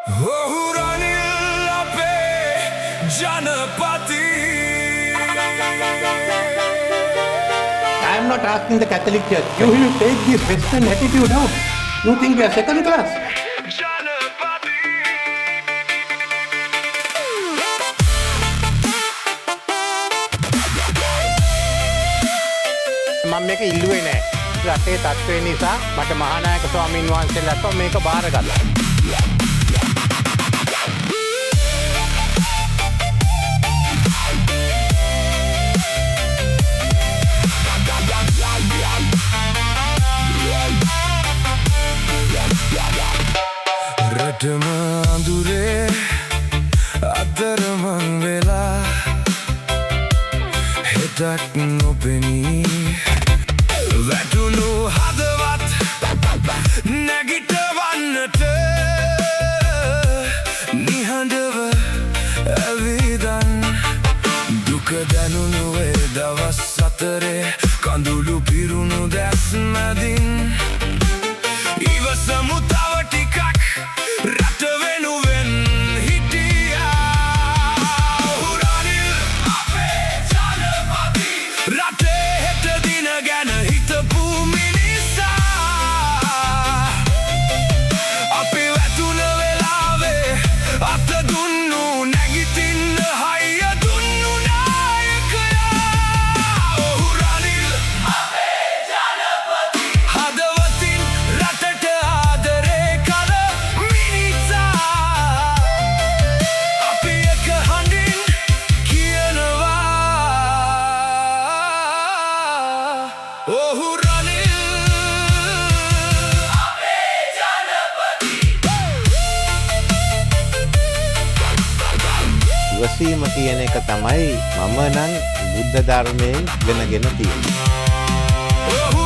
I am not asking the Catholic Church. You will take this Western attitude out. You think we are second class? මම මේක ඉල්ලුවේ නෑ. රටේ තත්ත්වය නිසා මට මහානායක ස්වාමීන් වහන්සේලාට මේක බාර ගත්තා. රටම අඳුරේ අතරමං වෙලා හෙටක් නොපෙනී වැටුණු හදවත් නැගිටවන්නට නිහඬව ඇවිදන් දුක දැනුණුවේ දවස් අතරේ කඳුළු පිරුණු දැස් මැදින් ඉවසමු තව ටිකක් රට වෙනුවෙන් හිටියා රනිල් අපේ ජනපති රටේ හෙට දින ගැන හිතපු මිනිසා අපි වැතුන වෙලාවේ අත දුන්නු නැගිටින්න හයිය දුන්නු නායකයා රනිල් අපේ ජනපති හදවතින් රටට ආදරේ කර මිනිසා අපි එක හඬින් කියනවා ඔහු රනිල් අපේ ජනපති ඉවසීම කියන එක තමයි මම නම් බුද්ධ ධර්මයෙන් ඉගෙනගෙන තියෙන්නේ. ඔහු